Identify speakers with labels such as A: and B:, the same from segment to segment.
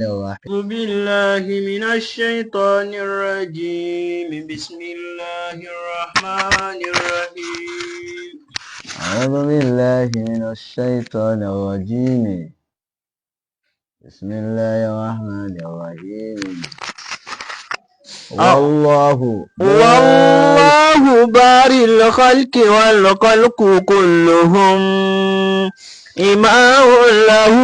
A: أعوذ بالله من الشيطان الرجيم بسم الله الرحمن الرحيم
B: أعوذ بالله من الشيطان الرجيم بسم الله الرحمن الرحيم والله
A: بارئ الخلق والخلق كلهم إمام له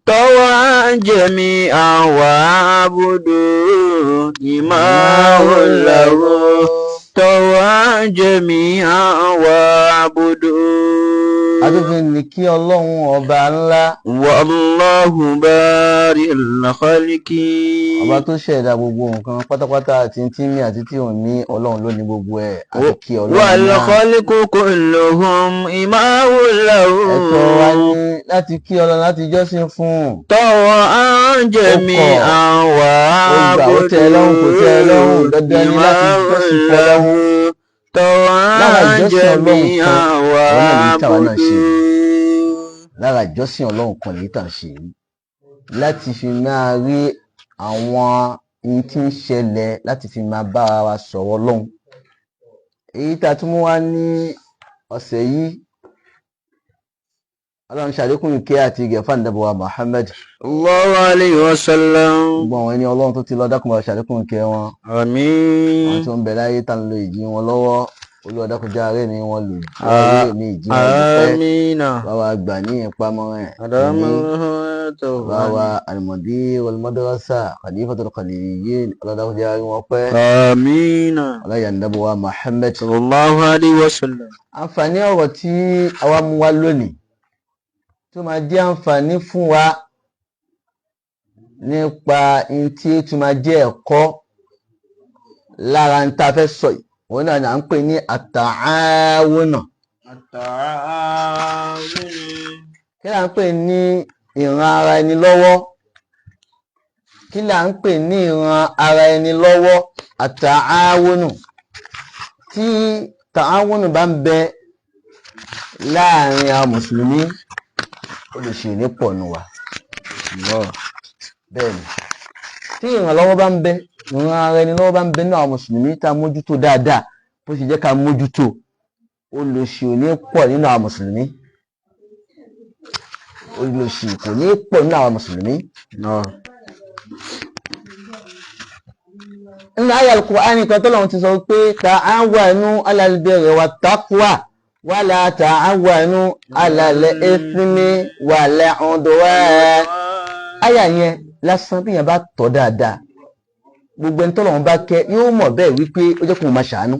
A: طوعا جميعا وعبدوا إمام له طوعا جميعا وعبدوا
B: adúfin ní kí ọlọ́run ọba ńlá
A: wallahu bari'ul khalqi
B: ọba tó ṣẹ̀dá gbogbo nǹkan pátápátá àti tí mí àti tí ò ní ọlọ́run ló ní gbogbo ẹ̀ àti kí ọlọ́run náà
A: wal khalqu kulluhum imamu lahu
B: ẹ̀tọ́ wa ní láti kí ọlọ́run láti jọ́sìn fún
A: طوعا جميعا
B: ó tẹ́ ẹ lọ́rùn kò tẹ́ ẹ lọ́rùn dandan ní láti jọ́sìn fún ọlọ́run lára ìjọsìn ọlọ́run kan lára ìjọsìn ọlọ́run kan lèyí tà ń ṣe yìí láti fi máa rí àwọn ohun tí ń ṣẹlẹ̀ láti fi máa bá wa sọ̀rọ̀ ọlọ́run èyí tá a tún mú wá ní ọ̀sẹ̀ yìí ọlọ́run ṣàlékún ìkẹ́ àti ìgẹ̀ fún ànábì wa Muhammad
A: sallallahu alayhi wa sallam
B: gbogbo àwọn ẹni ọlọ́run tó ti lọ dákun bá wa ṣàlékún ìkẹ́ wọn
A: àmín
B: àwọn tó ń bẹ láyé tá ń lo ìjì wọn lọ́wọ́ Olúwa dákun jẹ́ àárẹ̀ ni wọ́n lò àárẹ̀ ní ìjì wọn dúpẹ́ báwa gbà ní ìpamọ́ ẹ̀ báwa àlùmọ̀dí wal-madrasa khalifatul khaliyyin Olúwa dákun jẹ́ àárẹ̀ wọn pẹ́
A: àmín
B: ọlọ́yà ànábì wa Muhammad
A: sallallahu alayhi wa sallam.
B: àǹfààní ọ̀rọ̀ tí àwa mú wá lónìí tó máa jẹ́ àǹfààní fún wa nípa in tí ó tún máa jẹ́ ẹ̀kọ́ lára ń ta fẹ́ sọ yìí òun náà ni à ń pè ní àtàáwùnà kí là ń pè ní ìran ara ẹni lọ́wọ́ kí là ń pè ní ìran ara ẹni lọ́wọ́ àtàáwùnà tí tàáwùnà bá ń bẹ láàrin àwọn mùsùlùmí olùṣèlú pọ̀ nù wá bẹ́ẹ̀ ni tí ìrànlọ́wọ́ bá ń bẹ ìran ara ẹni lọ́wọ́ bá ń bẹ ní àwọn mùsùlùmí tá a mójútó dáadáa bó ṣe jẹ́ ká mójútó olùṣì ò ní pọ̀ nínú àwọn mùsùlùmí olùṣì kò ní pọ̀ nínú àwọn mùsùlùmí. nínú àyá Al-Qur'ani kan tọ́lọ́run ti sọ pé ta'awanu 'alal birri wat-taqwa wala ta'awanu 'alal ithmi wal 'udwan. àyá yẹn lásán bí yẹn bá tọ́ dáadáa gbogbo ẹni tọ́lọ́run bá kẹ́ yóò mọ̀ bẹ́ẹ̀ wípé ó jẹ́ kó máa ṣàánú.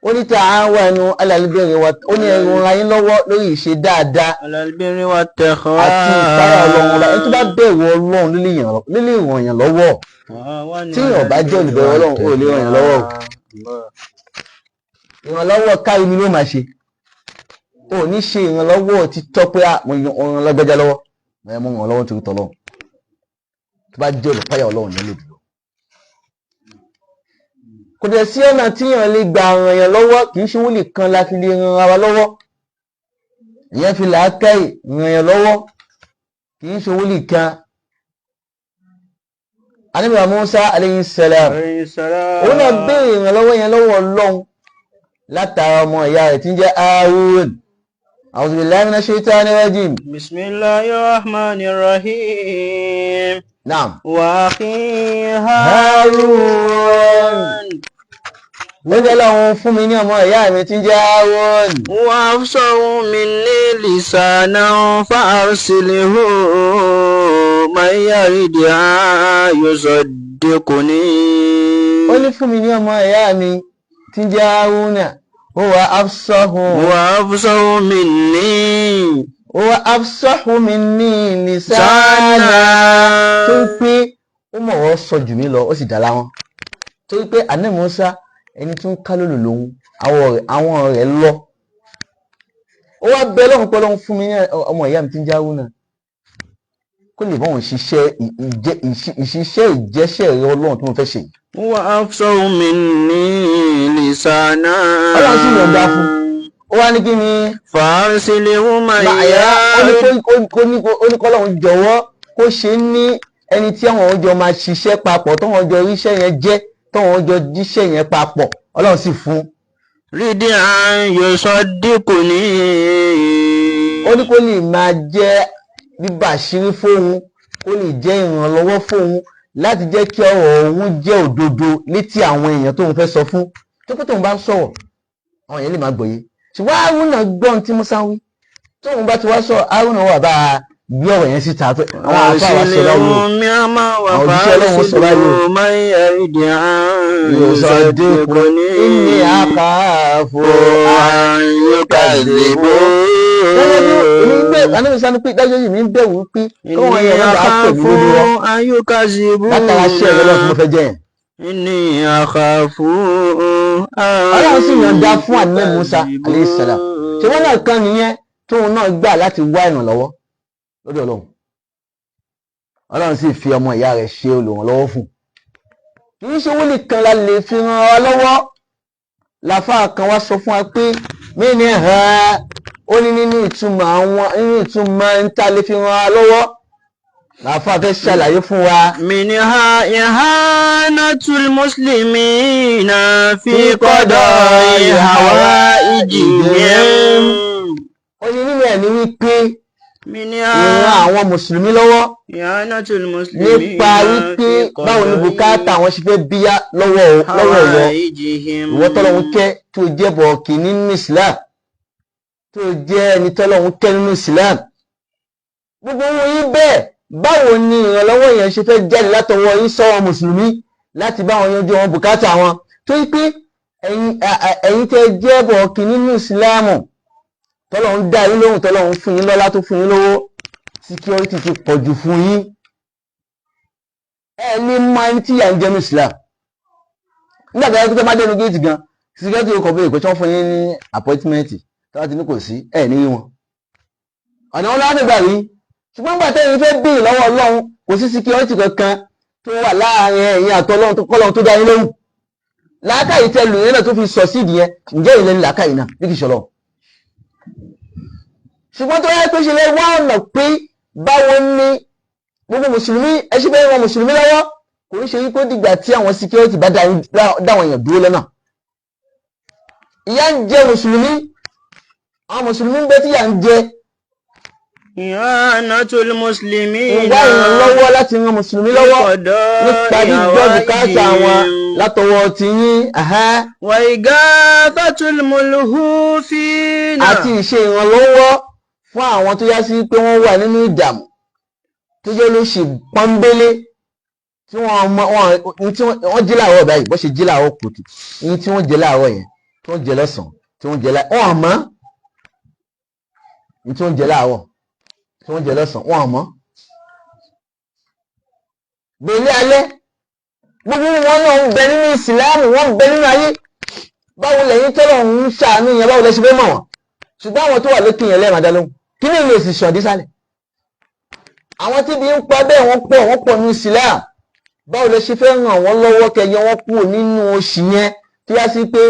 B: ó ní ta'awanu 'alal birri ó ní ẹ̀rù ra yín lọ́wọ́ lórí ìṣe dáadáa
A: 'alal birri wat-taqwa
B: àti ìpáyà ọlọ́run ọba ẹni tó bá bẹ̀rù ọlọ́run ló lè ràn yàn lọ́wọ́ tí èèyàn bá jẹ́ olùbẹ̀rù ọlọ́run ó lè ràn yàn lọ́wọ́ ìrànlọ́wọ́ kárí mi ló máa ṣe ó ní ṣe ìrànlọ́wọ́ ti tọ́ pé mo ràn lágbájá lọ́wọ́ mo ràn lọ́wọ́ torí tọ́lọ́run tó bá jẹ́ olùpáyà ọlọ́run yẹn lè dúró. kò dẹ̀ sí ọ̀nà tí èèyàn lè gbà ràn yàn lọ́wọ́ kì í ṣe wọ́n lè kan láti lè ran ara lọ́wọ́ ìyẹn fi làákàyè ràn yàn lọ́wọ́ kì í ṣe wọ́n lè kan. Ànábì Mùsá alayhi salam òun náà béèrè ìrànlọ́wọ́ yẹn lọ́wọ́ Ọlọ́run látara ọmọ ìyá rẹ̀ tí ń jẹ́ Harun. A'udhu billahi minash shaitani rajim.
A: Bismillahir rahmanir rahim.
B: Naam.
A: Wa akhi Harun.
B: Wọ́n lọ́wọ́ fún mi ní ọmọ ìyá mi tí ń jẹ́ Harun.
A: Wa afsahu minni lisanan fa arsilhu man yaridi an yusaddiquni.
B: Ó ní fún mi ní ọmọ ìyá mi tí ń jẹ́ Haruna. Huwa afsahu minni lisana tó ń pé ó mọ̀ wọ́n sọ jù mí lọ ó sì dá láwọn tó ń pé Ànábì Mùsá ẹni tó ń ká lòlò lòun àwọn rẹ̀ lọ ó wá bẹ lọ́hùn pé Ọlọ́hun fún mi ní ọmọ ìyá mi tí ń jẹ́ Haruna kó lè bọ́n ìṣiṣẹ́ ìjẹ́ṣẹ́ rẹ Ọlọ́run tó mo fẹ́ ṣe.
A: Wa afsahu minni lisana.
B: Ọlọ́run sì yọ̀ǹda fún ó wá ní kí ni.
A: Fàárísílẹ̀ wọ́n máa yá.
B: ó ní kọ́lọ́hún jọ̀wọ́ kó ṣe ní ẹni tí àwọn ọjọ́ máa ṣiṣẹ́ papọ̀ tó wọn jọ ríṣẹ́ yẹn jẹ́ tó wọn jọ jíṣẹ́ yẹn papọ̀ ọlọ́run sì fún.
A: rídí àyò sọdíkù ní.
B: ó ní kó lè máa jẹ́ bíbàṣírí fóun kó lè jẹ́ ìrànlọ́wọ́ fóun láti jẹ́ kí ọ̀rọ̀ òun jẹ́ òdodo létí àwọn èèyàn tóun fẹ́ sọ fún tó pé tóun bá ń sọ̀rọ̀ àwọn èèyàn lè máa gbọ́yé ṣùgbọ́n Haruna gbọ́n tí Musa wí tóun bá ti wá sọ Haruna wà bá a gbé ọ̀rọ̀ yẹn síta pé àwọn àfáà sọ láyé àwọn òjíṣẹ́ ọlọ́run sọ láyé yóò sọ dínkù ní àkàfò àyíkàzèbó. Anábìsá ní pé dájọ́ yìí mi ń bẹ̀rù pé kọ́wọ́n yẹn wọ́n bá pè mí lórí wọn látara ṣé ẹ̀rọ lọ́wọ́ tí mo fẹ́ jẹ́ yẹn.
A: Inni akhafu.
B: Ọlọ́run sì yọ̀ǹda fún Ànábì Musa alayhi salam ṣé wọ́n náà kan nìyẹn tóun náà gbà láti wá ìrànlọ́wọ́ lọ́dọ̀ Ọlọ́run. Ọlọ́run sì fi ọmọ ìyá rẹ̀ ṣe olùrànlọ́wọ́ fún. Kì í ṣe owó nìkan la lè fi ràn ọ́ lọ́wọ́. Làfáà kan wá sọ fún wa pé mí ní ó ní nínú ìtumọ̀ ń ta lè fi ràn ọ́ lọ́wọ́. Làfáà fẹ́ ṣàlàyé fún wa.
A: Minha ihanatul muslimina fi qada'i hawaijihim.
B: Ó ní nínú ẹ̀ ní wípé ìran àwọn mùsùlùmí lọ́wọ́ nípa wípé báwo ni bùkátà àwọn ṣe fẹ́ bíyá lọ́wọ́ ìwọ tọ́lọ́hun kẹ́ tó jẹ́ bọ̀ọ̀kì nínú Islam tó jẹ́ ẹni tọ́lọ́hun kẹ́ nínú Islam gbogbo wọn yín bẹ́ẹ̀ báwo ni ìrànlọ́wọ́ yẹn ṣe fẹ́ jáde látọwọ́ yín sọ́wọ́ mùsùlùmí láti bá wọn yanjú wọn bùkátà wọn tó yí pé ẹ̀yin tẹ́ jẹ́ bọ̀ọ̀kì nínú Islam tọ́lọ́hun dá yín lóhùn tọ́lọ́hun fún yín lọ́lá tó fún yín lówó security ti pọ̀jù fún yín ẹ ní máa ń tíyà ń jẹ́ ní Islam nígbà tó yẹ kí tó má dẹnu géètì gan security ó kọ̀ bí ìpè tí wọ́n fún yín ní appointment tó bá ti ní kò sí ẹ ní wọn ọ̀nà wọn láti gbà rí ṣùgbọ́n nígbà tẹ́yìn fẹ́ bí lọ́wọ́ Ọlọ́run kò sí security kankan tó wà láàárín ẹ̀yin àtọ́lọ́run tó kọ́lọ́run tó dá yín lóhùn làákàyè tẹ lù yín náà tó fi sọ síìdì yẹn ǹjẹ́ ìlẹ̀ ní làákàyè náà bí kì í ṣọlọ́run ṣùgbọ́n tó yẹ pé ṣe lè wá ọ̀nà pé báwo ni gbogbo mùsùlùmí ẹṣin bẹ́ẹ̀ wọn mùsùlùmí lọ́wọ́ kò ní ṣe wípé dìgbà tí àwọn security bá dáwọn èèyàn dúró lọ́nà ìyà ń jẹ mùsùlùmí àwọn mùsùlùmí ń bẹ tí ìyà ń jẹ
A: ihanatul muslimina
B: ìwà ìrànlọ́wọ́ láti ran mùsùlùmí lọ́wọ́ nípa gbígbọ́ bùkátà wọn látọwọ́ ti yín
A: wa igafatul mulhufina
B: àti ìṣe ìrànlọ́wọ́ fún àwọn tó yá sí pé wọ́n wà nínú ìdààmú tó jẹ́ olóṣì pọ́nbélé tí wọ́n jí láàárọ̀ báyìí bó ṣe jí láàárọ̀ kùtù ní tí wọ́n jẹ láàárọ̀ yẹn tí wọ́n jẹ lọ́sàn-án tí wọ́n jẹ láàárọ̀ wọ́n àmọ́ ní tí wọ́n jẹ láàárọ̀ tí wọ́n jẹ lọ́sàn-án wọ́n àmọ́ gbèlé alẹ́ gbogbo wọn náà ń bẹ nínú ìsìláàmù wọ́n ń bẹ nínú ayé báwo lẹ́yìn tọ́lọ̀ ń ṣàánú yẹn báwo lẹ ṣe fẹ́ mọ̀ wọ́n ṣùgbọ́n àwọn tó wà lókè yẹn lẹ́ẹ̀mọ́dá lóhùn kí ni ìlú èsì ṣàn dísàlẹ̀ àwọn tí bí ń pa bẹ́ẹ̀ wọ́n pọ̀ ní Islam báwo lẹ ṣe fẹ́ ràn wọ́n lọ́wọ́ kẹyẹ wọ́n kúrò nínú oṣù yẹn tí wá sí pé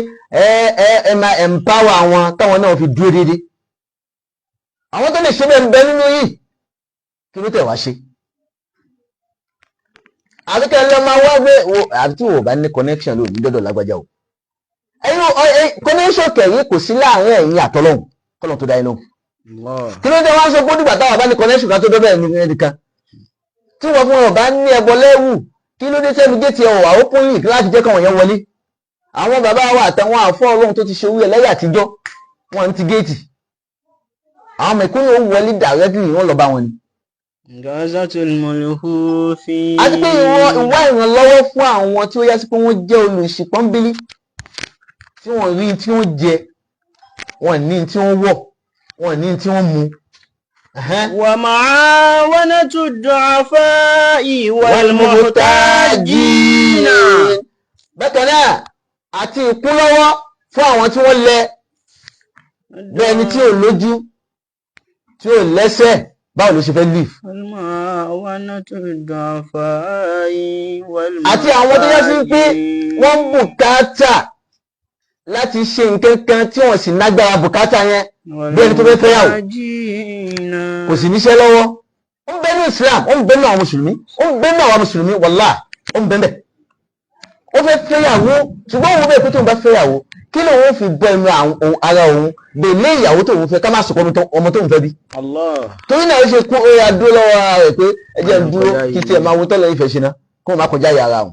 B: ẹ máa empower àwọn táwọn náà fi dúró dédé àwọn tó lè ṣe bẹ́ẹ̀ ń bẹ nínú yìí kí ló tẹ̀ wá ṣe àbíkẹ́ lọ máa wá gbé àbí tí wò bá ní connection lónìí dọ́dọ̀ lágbájá o connection kẹ̀yìn kò sí láàárín ẹ̀yin àtọ́lọ́hùn kọ́lọ̀ tó dá iná kí ló dé wá ń sọ pé dìgbà táwọn bá ní connection kan tó dọ́bẹ̀ nìkan tí wọ́n fún wọn bá ní ẹbọ lẹ́wù kí ló dé tẹ́lu géètì ẹ̀wọ̀ àwọn open link láti jẹ́ káwọn yẹn wọlé àwọn bàbá wa àtàwọn àfọ́ Ọlọ́run tó ti ṣe owó ẹlẹ́yà àtijọ́ wọn ti géètì àwọn mẹ̀kúnnù ó wọlé directly wọ́n lọ bá wọn ni.
A: Gazatul mulhufin
B: àti pé ìwà ìrànlọ́wọ́ fún àwọn tí ó yá sí pé wọ́n jẹ́ olùṣìpọ́nbílí tí wọ́n rí tí wọ́n jẹ wọ́n ní tí wọ́n wọ̀ wọ́n ní tí wọ́n mu.
A: wa ma'awanatu du'afa'i wal muhtajina
B: bákan náà àti ìkúnlọ́wọ́ fún àwọn tí wọ́n lẹ bẹ́ẹ̀ ni tí ò lójú tí ò lẹ́sẹ̀ báwo ló ṣe fẹ́ live. àti àwọn tó yẹ sí pé wọ́n bùkátà láti ṣe nǹkan kan tí wọ́n sì nágbára bùkátà yẹn bí ẹni tó fẹ́ fẹ́yàwó kò sì níṣẹ́ lọ́wọ́ ó ń bẹ ní Islam, ó ń bẹ ní àwọn mùsùlùmí, ó ń bẹ ní àwọn mùsùlùmí wallahi, ó ń bẹ bẹ́ẹ̀. Ó fẹ́ fẹ́yàwó ṣùgbọ́n òun bẹ́ẹ̀ pé tóun bá fẹ́yàwó kí ló wọ́n fi bọ́ ẹnu ara òun bèlé ìyàwó tóun fẹ́ ká má sọ̀kọ́ ọmọ tóun fẹ́ bí. Torí náà ó ṣe kú ó yà dúró lọ́wọ́ ara rẹ̀ pé ẹjẹ́ ń dúró kí tiẹ̀ máa wo tọ́lẹ̀ ìfẹ́ ṣe ná kó má kọjá yàrá òun.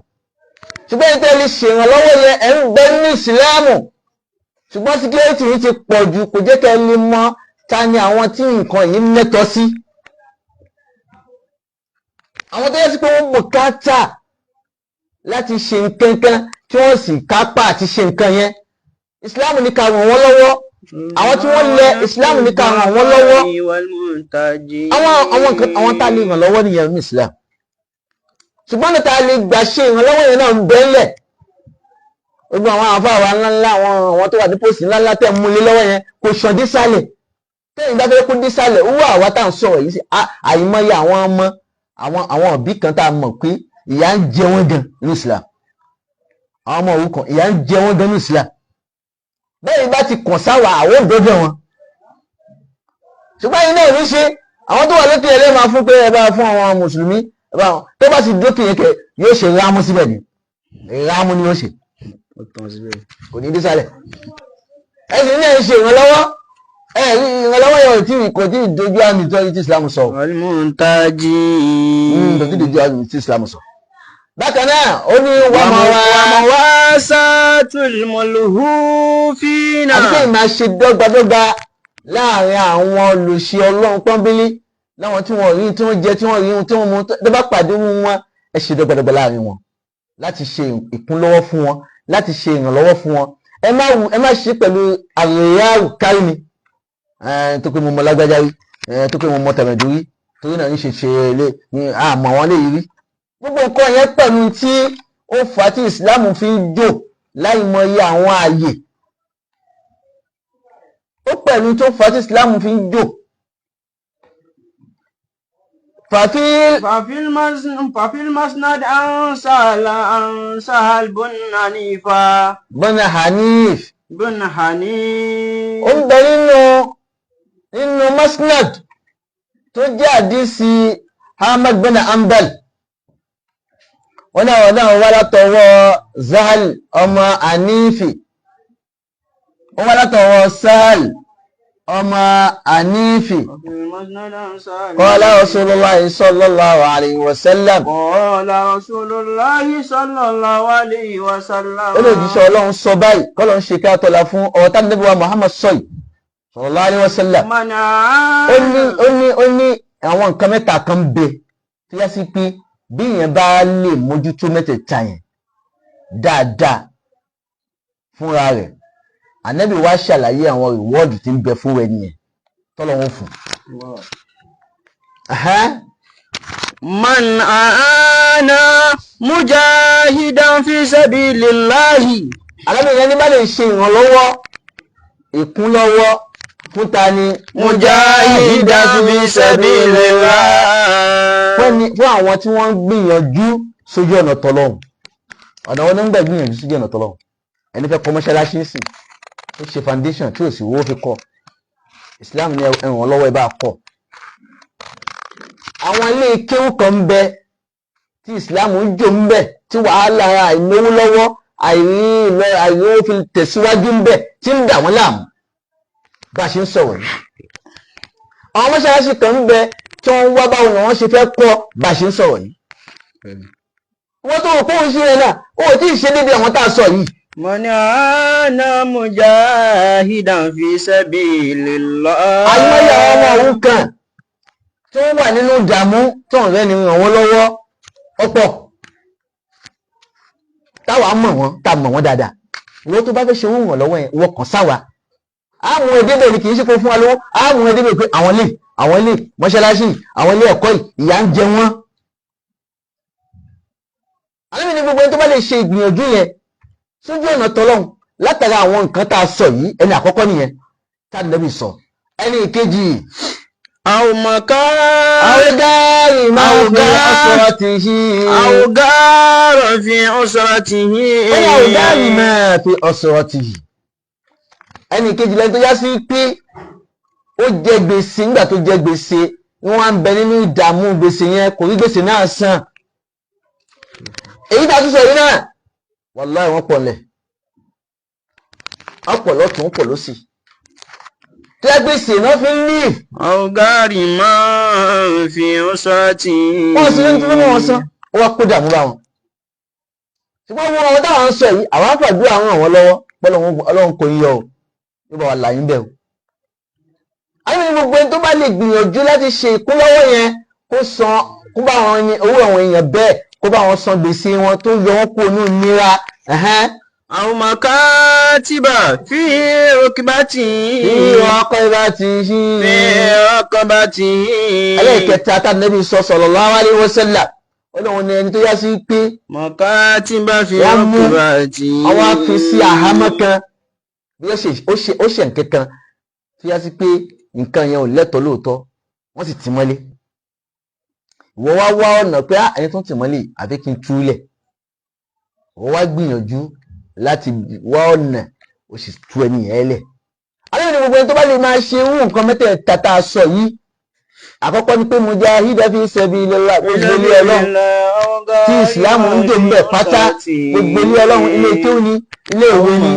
B: Ṣùgbọ́n ẹni tẹ́lẹ̀ ṣèrànlọ́wọ́ yẹn ẹ̀ ń bẹ ní ìsìláàmù ṣùgbọ́n síkírẹ́tì yìí ti pọ̀ jù kò jẹ́ kẹ́ lè mọ̀ ta ni àwọn tí nǹkan yìí mẹ́tọ́ sí. Àwọn tó yẹ sí pé wọ́n bùkátà láti ṣe nǹkan kan tí wọ́n sì kápá àti ṣe nǹkan yẹn Islam ní ká ràn wọ́n lọ́wọ́. Àwọn tí wọ́n lẹ Islam ní ká ràn wọ́n lọ́wọ́. Àwọn tá a lè ràn lọ́wọ́ nìyẹn ní Islam ṣùgbọ́n ní tá a lè gbà ṣe ìrànlọ́wọ́ yẹn náà ń bẹ́ẹ̀lẹ̀. Gbogbo àwọn àfáà ńláńlá àwọn tó wà ní pòsì ńláńlá tẹ̀ mú lé lọ́wọ́ yẹn kò ṣàn dísàlẹ̀ tẹ́yìn bá fẹ́ kó dísàlẹ̀ owó àwa tá à ń sọ̀rọ̀ yìí sí àìmọye àwọn ọmọ àwọn òbí kan tá a mọ̀ pé ìyà ń jẹ wọ́n gan ní Islam. Àwọn ọmọ òrukàn ìyà ń jẹ wọ́n gan ní Islam. Bẹ́ẹ̀ bá ti kàn sáwà àwọn òdòdó wọn ṣùgbọ́n yìí náà ní ṣe àwọn tó wà lókè ẹlẹ́ máa fún pé ẹ bá fún àwọn mùsùlùmí tó bá ti dókè yẹn kẹ yóò ṣe rámú síbẹ̀ ni rámú ni yóò ṣe kò ní dísàlẹ̀. ẹ sì ní ẹ̀ ń ṣe ìrànlọ́wọ́ ìrànlọ́wọ́ yẹn kò tí ì dojú àmì tó ti Islam sọ. Kò tí ì dojú àmì tí Islam sọ. Bákan náà ó ní
A: wàmọ̀wáṣátùl mọ̀lúhúfínà.
B: Àti pé ìmáa ṣe dọ́gbadọ́gba láàrin àwọn olùṣe Ọlọ́run pọ́nbélé láwọn tí wọ́n rí tí wọ́n jẹ tí wọ́n rí tí wọ́n mú tó bá pàdé wọn ẹ ṣe dọ́gbadọ́gba láàrin wọn láti ṣe ìkúnlọ́wọ́ fún wọn láti ṣe ìrànlọ́wọ́ fún wọn. Ẹ má ṣe pẹ̀lú àrẹ̀yàrù kárí mi tó pé mo mọ lágbájá rí tó pé mo mọ tẹ̀mẹ̀dú rí torí náà ní ṣe ilé ní àmọ́ wọn lè rí. Gbogbo nǹkan yẹn pẹ̀lú tí ó fà á tí ìsìláàmù fi ń jò láì mọye àwọn ààyè. Ó pẹ̀lú tó fà á tí ìsìláàmù fi ń jò.
A: Fàfil masnad an sahal bun Hanif.
B: Ó ń bẹ nínú masnad tó jẹ́ àdísì Ahmad bin Hanbal. Wọ́n náà wá látọwọ́ Sahal ọmọ Hanifi. Wọ́n wá látọwọ́ Sahal ọmọ Hanifi. Qala Rasulullahi sallallahu alayhi wa sallam.
A: Qala Rasulullahi sallallahu alayhi wa sallam.
B: Ó lè jíṣẹ́ Ọlọ́run sọ báyìí, kọ́lọ̀ ń ṣe ká tọ́lá fún ọ̀rọ̀ tá Ànábì wa Muhammad sọ́yì sallallahu alayhi wa sallam. Ó ní àwọn nǹkan mẹ́ta kan bẹ tí yá sí pé bí yẹn bá lè mójútó mẹ́tẹ̀ẹ̀ta yẹn dáadáa fúnra rẹ̀ Ànábì wá ṣàlàyé àwọn rìwọ́ọ̀dù tí ń bẹ fún ẹni yẹn tọ́lọ̀ wọn fún.
A: Man aana mujahidan fi sabilillahi.
B: Ànábì yẹn ní bá lè ṣe ìrànlọ́wọ́ ìkúnlọ́wọ́ fún ta ni
A: mujahidan fi sabilillahi.
B: Fún àwọn tí wọ́n ń gbìyànjú sójú ọ̀nà tọ́lọ́hun. Ọ̀nà wọn ń gbà gbìyànjú sójú ọ̀nà tọ́lọ́hun. Ẹni fẹ́ kọ́ mọ́ṣáláṣí sí tó ṣe foundation tí ò sì wó fi kọ́. Islam ní ẹ̀ràn lọ́wọ́ ẹ bá kọ́. Àwọn ilé kéwú kan ń bẹ tí Islam ń jò ń bẹ tí wàhálà àìlówó lọ́wọ́ àìrí fi tẹ̀síwájú ń bẹ tí ń dà wọ́n láàmú bá a ṣe ń sọ̀rọ̀ yìí. Àwọn mọ́ṣáláṣí kan ń bẹ tí wọ́n wá báwo ni wọ́n ṣe fẹ́ kọ́ bá a ṣe ń sọ̀rọ̀ yìí. Wọ́n tó rò pé òun ṣe yẹn náà ó tí ì ṣe débi àwọn tá a sọ yìí.
A: Man aana mujahidan fi sabilillahi.
B: Àìmọye àwọn ọmọ òun kan tó wà nínú ìdààmú tó ń rẹ́ni ràn wọ́n lọ́wọ́ ọ̀pọ̀ táwa mọ̀ wọ́n tá a mọ̀ wọ́n dáadáa. Ìwọ́n tó bá fẹ́ ṣe owó ìrànlọ́wọ́ yẹn wọ́n kàn sáwa. Àwọn ẹdẹ́bẹ̀ ni kì í ṣe kó fún wa lówó. Àwọn ẹdẹ́bẹ̀ pé àwọn ilé mọ́ṣáláṣí àwọn ilé ẹ̀kọ́ ìyà ń jẹ wọ́n. Àlẹ́ mi ní gbogbo ẹni tó bá lè ṣe ìgbìyànjú yẹn sójú ọ̀nà tọ́lọ́hun látara àwọn nǹkan tá a sọ yìí ẹni àkọ́kọ́ nìyẹn tá a Ànábì sọ. Ẹni ìkejì
A: àwògárì fi usratihi.
B: Ó ní àwògárì máa fi usratihi. Ẹni ìkejì lẹ́ni tó yá sí pé ó jẹ gbèsè nígbà tó jẹ gbèsè wọ́n wá ń bẹ nínú ìdààmú gbèsè yẹn kò rí gbèsè náà san èyí tá a tún sọ yìí náà wàláhì wọ́n pọ̀ lẹ̀ ọ̀pọ̀ lọ́tún ọ̀pọ̀ lósì tí ẹ gbèsè náà fi ń ní.
A: ọ̀gáàrì máa ń fi ọ̀ṣọ́tì.
B: wọ́n sì ń tún wọn san ó wá kó dààmú bá wọn. ṣùgbọ́n wọn àwọn táwọn ń sọ yìí àwọn àfàdúrà àwọn ràn wọ́n lọ́wọ́ pẹ̀lú ọlọ́run kò yíyọ o yóò bá wa là yín bẹ̀ o. àwọn ènìyàn gbogbo ẹni tó bá lè gbìyànjú láti ṣe ìkúnlọ́wọ́ yẹn kó san kó bá wọn owó àwọn èèyàn bẹ́ẹ̀ kó bá wọn san gbèsè wọn tó yọ wọn kúrò ní ìnira.
A: àwọn màkàtìbà fi rọkìbàtì.
B: ẹlẹ́ẹ̀kẹta tá Nábì sallallahu alaihi wasallam ọlọ́run ni ẹni tó yá sí pé
A: màkàtìbà fi rọkìbàtì.
B: àwọn á fi sí àhámọ́ kan bí ó ṣe nǹkan kan tó yá sí pé nǹkan yẹn ò lẹ́tọ̀ọ́ lóòótọ́ wọ́n sì tì mọ́lé ìwọ wá wá ọ̀nà pé ẹni tó ń tì mọ́lé àfi kí n túlẹ̀ ìwọ wá gbìyànjú láti wá ọ̀nà ó sì tú ẹni yẹn lẹ̀. alẹ́ ní gbogbo ẹni tó bá lè máa ṣe irú nǹkan mẹ́tẹ̀ẹ̀ta tá a sọ yìí àkọ́kọ́ ni pé mujahida fi sabilillah gbogbo ilé ọlọ́run tí ìsìláàmù ń dè mbẹ̀ pátá gbogbo ilé ọlọ́run ilé kéwù ni ilé ìwé ni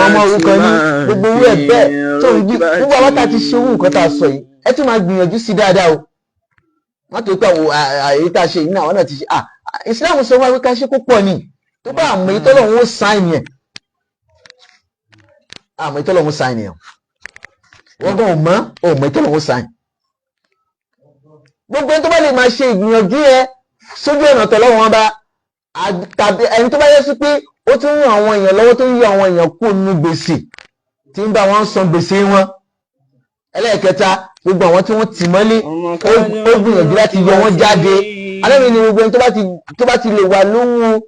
B: ọmọ òrukàn ni gbogbo owó ẹ̀ bẹ́ẹ̀ tó ń gbé gbogbo àwọn tá a ti ṣe irú nǹkan tá a sọ yìí ẹ tún máa gbìyànjú sí dáadáa o wọ́n tó pé àyè tá a ṣe yìí náà àwọn náà ti ṣe ìsìláàmù sọ wá pé ká ṣe kó pọ̀ ni tó bá àmọ́ ìtọ́lọ́run ó sáìn yẹn àmọ́ ìtọ́lọ́run ó sáìn yẹn wọ́n gan ọmọ ìtọ́lọ́run ó sáìn gbogbo ẹni tó bá lè máa ṣe ìgbìyànjú yẹn sójú ọ̀nà tọ́lọ́run wọn bá tàbí ẹni tó bá yẹ sí pé ó tún ràn àwọn èèyàn lọ́wọ́ tó ń yọ àwọn èèyàn kú nínú gbèsè tí ń bá wọn san gbèsè wọn ẹlẹ́ẹ̀kẹta gbogbo àwọn tí wọ́n tì mọ́lé ó gbìyànjú láti yọ wọ́n jáde alẹ́ ni gbogbo ẹni tó bá ti lè wà lóhun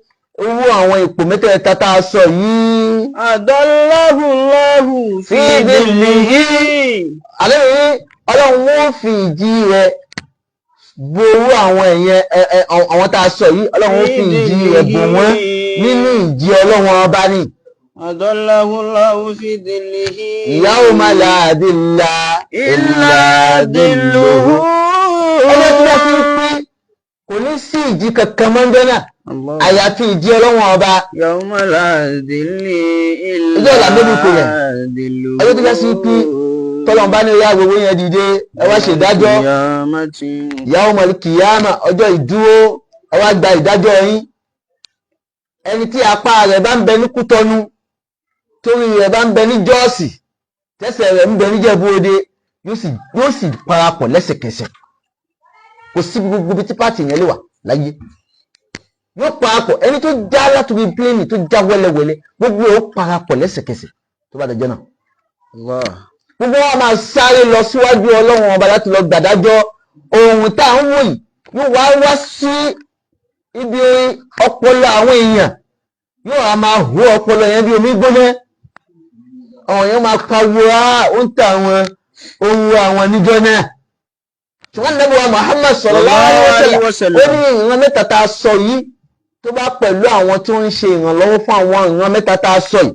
B: owó àwọn ipò mẹ́tẹ̀ẹ̀ta tá a sọ yìí.
A: àdọ́láhùnláhù fi dìlì yìí.
B: alẹ́ ni ọlọ́run wọ́n fi ìjì rẹ̀ bo owó àwọn èèyàn àwọn tá a sọ yìí ọlọ́run ó fi ìjì rẹ̀ bò wọ́n nínú ìjì ọlọ́run ọba ni.
A: àdọ́láhùnláhù fi dìlì yìí.
B: yawma la dilla illa dilluhu. ọjọ́ tí wọ́n fi ń pín kò ní sí ìjì kankan mọ́jọ́ náà àyàfi ìjì ọlọ́run ọba.
A: yawma la dilla illa
B: ọjọ́ ìlànà méjì kò yẹn ọjọ́ tí wọ́n fi ń pín tọ́lọ́n bá ní ìyá gbogbo yẹn dìde ẹ wá ṣe ìdájọ́ yawmal kiyama ọjọ́ ìdúró ẹ wá gba ìdájọ́ yín ẹni tí apá rẹ̀ bá ń bẹ ní Kútọ́nù torí rẹ̀ bá ń bẹ ní Jọ́ọ̀sì tẹ́sẹ̀ rẹ̀ ń bẹ ní Jẹ̀bú-Òde yóò sì parapọ̀ lẹ́sẹ̀kẹsẹ̀ kò sí gbogbo ibi tí pàtì yẹn lè wà láyé yóò parapọ̀ ẹni tó já látòrí pléènì tó já wẹ́lẹ́wẹ́lẹ́ gbogbo ó parapọ̀ lẹ́sẹ̀kẹsẹ̀ tó bá dọjọ́ náà gbogbo wa máa sáré lọ síwájú ọlọ́run ọba láti lọ gbàdájọ́ ohun tá à ń wò yìí yóò wá sí ibi ọpọlọ àwọn èèyàn yóò wá máa hó ọpọlọ yẹn bí omi gbóná àwọn èèyàn máa pariwo ó ń ta àwọn ohun àwọn níjọ́ náà ṣùgbọ́n Ànábì wa Muhammad sallallahu alaihi wasallam ó ní ìran mẹ́ta tá a sọ yìí tó bá pẹ̀lú àwọn tó ń ṣe ìrànlọ́wọ́ fún àwọn ìran mẹ́ta tá a sọ yìí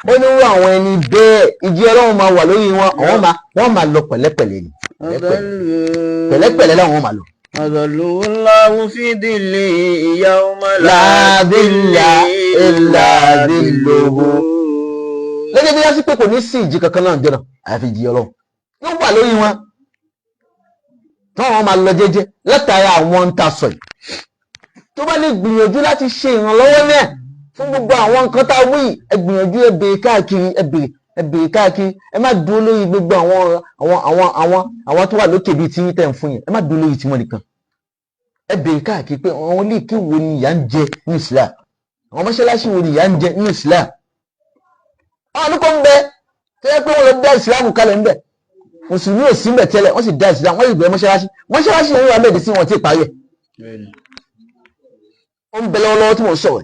B: ó ní wọ́n àwọn ẹni bẹ́ẹ̀ ìjì ọlọ́run máa wà lórí wọn wọ́n máa lọ pẹ̀lẹ́pẹ̀lẹ́ ni pẹ̀lẹ́pẹ̀lẹ́ láwọn máa lọ.
A: àdọ̀lùwọ́láhù fi dìlì yawma
B: la dilla illa dilluhu. lọ́jọ́ bí yásí pé kò ní sí ìjì kankan náà jọ́nà àyàfi ìjì ọlọ́run yóò wà lórí wọn tí wọ́n máa lọ jẹ́jẹ́ látara àwọn ń ta sọ yìí tó bá lè gbìyànjú láti ṣe ìrànlọ́wọ́ náà fún gbogbo àwọn nǹkan tá a wí ẹ gbìyànjú ẹ béèrè káàkiri ẹ béèrè káàkiri ẹ má dúró lórí gbogbo àwọn tó wà lókè bíi tí tẹ̀ ń fún yẹn ẹ má dúró lórí tiwọn nìkan ẹ béèrè káàkiri pé àwọn ilé kí wo ni ìyà ń jẹ ní Islam àwọn mọ́ṣáláṣí wo ni ìyà ń jẹ ní Islam àwọn àdúgbò ń bẹ tó yẹ pé wọ́n lọ dá Islam kalẹ̀ ń bẹ mùsùlùmí ò sí ń bẹ tẹ́lẹ̀ wọ́n sì dá Islam wọ́n sì gbé mọ́ṣáláṣí yẹn wà mẹ́ẹ̀dì sí wọn tí ì parí ẹ̀ ó ń bẹ lọ́wọ́lọ́wọ́ tí mo sọ̀rọ̀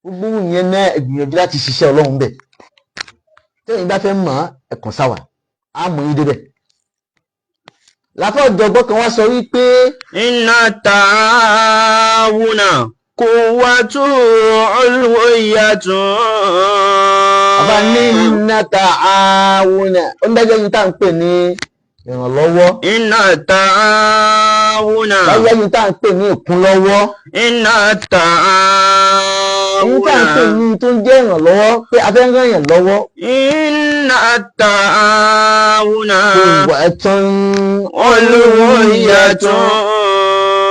B: gbogbo yẹn náà gbìyànjú láti ṣiṣẹ́ ọlọ́run bẹ̀ tẹ́yìn bá fẹ́ mọ̀ ẹ̀kàn sáwà á mú yín débẹ̀. láfọ̀ ọ̀jọ̀gbọ́n kan wá sọ wípé
A: inna ta'awuna quwwatun ulwiyatun.
B: bàbá ní inna ta'awuna ó ń dájọ́ yìí tá à ń pè ní ìrànlọ́wọ́.
A: Inna ta'awuna.
B: Láyé yìí tá à ń pè ní ìkúnlọ́wọ́.
A: Inna
B: Èyí tá à ń pè
A: ta'awuna.
B: ní tó ń jẹ́ ìrànlọ́wọ́ pé a fẹ́ ràn yàn lọ́wọ́.
A: Inna ta'awuna.
B: Gbogbo ẹ̀tàn
A: Ulwiyatun.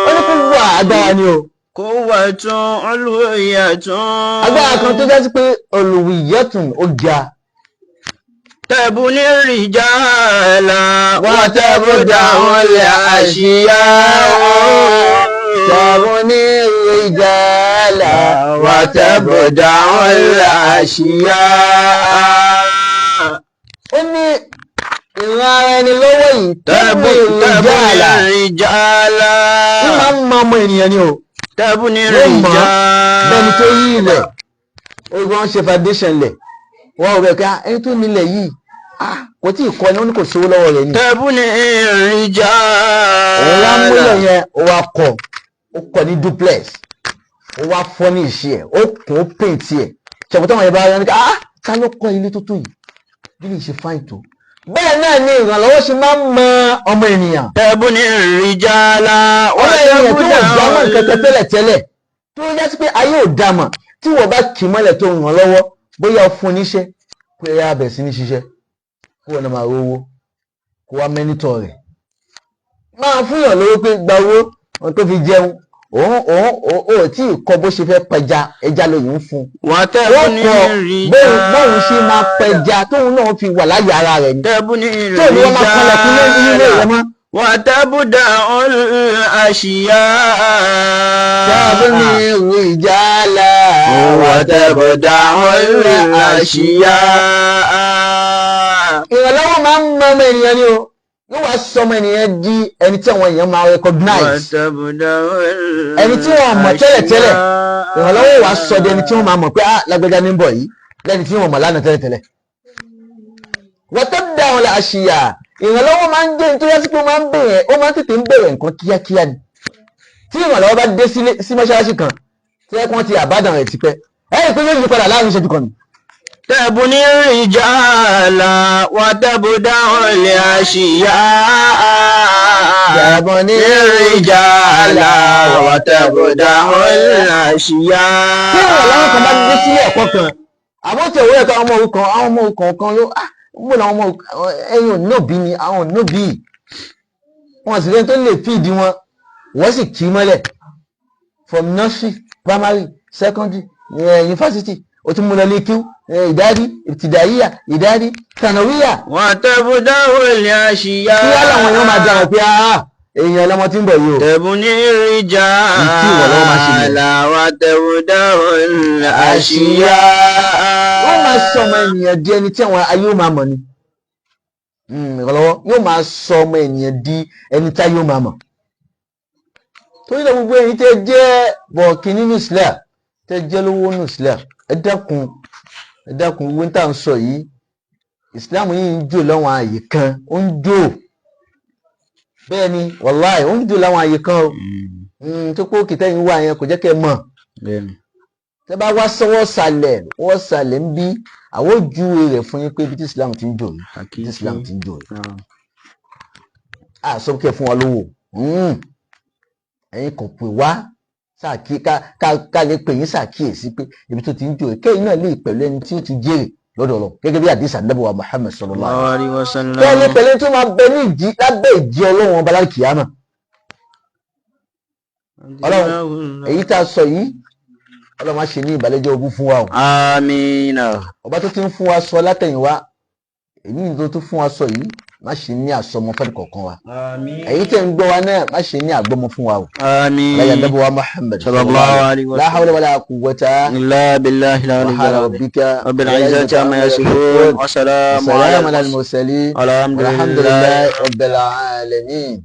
B: ó ní kó wà agbára ni o.
A: Quwwatun ulwiyatun.
B: Agbára kan tó jẹ́ sí pé ulwiyatun ó ga.
A: تبني الرجال وتبدع الأشياء.
B: تبني الرجال
A: وتبدع الأشياء.
B: ó ní ìran ara ẹni lọ́wọ́ yìí
A: تبني
B: الرجال
A: الرجال.
B: ní máa ń mọ ọmọ ènìyàn ni o.
A: تبني
B: yóò mọ bẹni tó
A: الرجال.
B: yí ilẹ̀ ogun wọn ṣe foundation lẹ̀ wọ́n ò rẹ̀ ká ẹni tó nílẹ̀ yìí kò tí ì kọ́ ni wọ́n ní kò sówó lọ́wọ́ rẹ̀ ni.
A: تبني
B: òun wá múlẹ̀
A: الرجال.
B: yẹn ó wá kọ́ ní duplex ó wá fọ́ ní ìṣe ẹ̀ ó kún ó paint ẹ̀ ṣẹ̀kú táwọn yẹn bá yọ ní ká ká ló kọ́ ilé tó tó yìí bí lè ṣe fáìn tó. bẹ́ẹ̀ náà ni ìrànlọ́wọ́ ṣe máa ń mọ ọmọ ènìyàn.
A: تبني الرجال
B: ọmọ ènìyàn tí wọ́n
A: وتبدع
B: dámọ̀ nǹkan kan tẹ́lẹ̀ tó yá sí pé ayé ò dámọ̀ tí wọ́n bá kì í mọ́lẹ̀ tó ràn lọ́wọ́ bóyá fún níṣẹ́ pé ẹ̀yà abẹ̀ sí ní ṣiṣẹ́ kó wọn máa rówó kó wá mẹ́nítọ̀ rẹ̀ máa fúnyàn lówó pé gba owó wọn tó fi jẹun òun tí ì kọ́ bó ṣe fẹ́ pẹja ẹja lóyún fún
A: وتبني
B: bóun ṣe máa pẹja tóun náà fi wà láyé ara rẹ̀ ni
A: تبني
B: tó ní wọ́n máa kọlẹ̀ fún ilé rẹ̀
A: الرجال
B: mọ́.
A: وتبدع الأشياء.
B: تبني الرجال
A: وتبدع الأشياء.
B: ìrànlọ́wọ́ máa ń mọ ọmọ ènìyàn ni o yóò wá sọ ọmọ ènìyàn di ẹni tí àwọn èèyàn máa recognize
A: وتبدع
B: ẹni tí wọ́n mọ̀ tẹ́lẹ̀tẹ́lẹ̀ ìrànlọ́wọ́ wá sọ di ẹni tí wọ́n máa mọ̀ pé lágbẹ́já ní bọ̀ yìí lẹ́ni tí wọ́n mọ̀ lánàá tẹ́lẹ̀tẹ́lẹ̀. وتبدع الأشياء ìrànlọ́wọ́ máa ń jẹ́ nítorí ẹsẹ̀ pé ó máa ń bẹ̀rẹ̀ ó máa ń tètè ń bẹ̀rẹ̀ nǹkan kíákíá ni tí ìrànlọ́wọ́ bá dé sí mọ́ṣáláṣí kan tí wọ́n ti àbádàn rẹ̀ tipẹ́ ẹ̀yìn pé yóò yí padà láàrin ìṣẹ́jú kan ni.
A: تبني الرجال وتبدع الأشياء.
B: تبني
A: الرجال وتبدع الأشياء.
B: tí ìrànlọ́wọ́ kan bá dé sí ẹ̀kọ́ kan àmọ́ tí òwúrọ̀ kan àwọn ọmọ òrukàn kan ló gbọ́n àwọn ọmọ ẹ̀yìn ònóbì ni àwọn ònóbì wọn sì lẹ́yìn tó lè fìdí wọn wọ́n sì kì í mọ́lẹ̀ from nursery primary secondary university ó tún mú lọ lé kíw ìdárí ìtìdáyíyà ìdárí tànàwíyà.
A: وتبدع الأشياء.
B: kí wọ́n làwọn èèyàn máa dára pé èèyàn lọmọ tí ń bọ̀ yìí o.
A: تبني الرجال وتبدع الأشياء.
B: wọ́n máa sọ ọmọ ènìyàn di ẹni tí àwọn ayé ó máa mọ̀ ni. ìrànlọ́wọ́ yóò máa sọ ọmọ ènìyàn di ẹni tí ayé ó máa mọ̀. torí náà gbogbo èyí tẹ́ jẹ́ bọ̀ọ̀kì nínú Islam tẹ́ jẹ́ lówó nínú Islam ẹ dákun gbogbo tá à ń sọ yìí Islam yìí ń jò láwọn àyè kan ó ń jò bẹ́ẹ̀ ni wàláì ó ń jò láwọn àyè kan o tó kó kìtẹ́ yìí wà yẹn kò jẹ́ kẹ́ ẹ mọ̀ tẹ́ bá wá sọ́wọ́ sàlẹ̀ ń bí àwọn ojú rẹ̀ fún yín pé ibi tí Islam ti ń jò yìí tí Islam ti ń jò yìí sọ kẹ́ fún wa lówó ẹ̀yin kò pè wá ká lè pè yín ṣàkíyèsí pé ibi tó ti ń jò yìí kẹ́yìn náà lè pẹ̀lú ẹni tí ó ti jèrè lọ́dọ̀ lọ gẹ́gẹ́ bí àdìsá nẹ́bùwà Muhammad sallallahu alaihi wasallam kẹ́lẹ́ pẹ̀lẹ́ tó máa bẹ ní ìjì lábẹ́ ìjì ọlọ́run ọba láti kìámà ọlọ́run èyí tá a sọ yìí ọlọ́run má ṣe ní ìbàlẹ́jọ́ ogún fún wa o.
A: àmín.
B: ọba tó ti ń fún wa sọ látẹ̀yìnwá èyí tó tún fún wa sọ yìí má ṣe ní àsọmọ fẹ́ni kọ̀ọ̀kan wa.
A: àmín.
B: èyí tẹ̀ ń gbọ́ wa náà má ṣe ní àgbọ́mọ fún wa o.
A: àmín.
B: lẹ́yìn nẹ́bùwà Muhammad
A: sallallahu alaihi wasallam.
B: la hawla wala quwwata
A: illa billahi
B: subhana rabbika
A: rabbil izzati amma yasifun wa salamun
B: ala al-mursalin
A: alhamdulillah
B: walhamdulillahi rabbil alamin.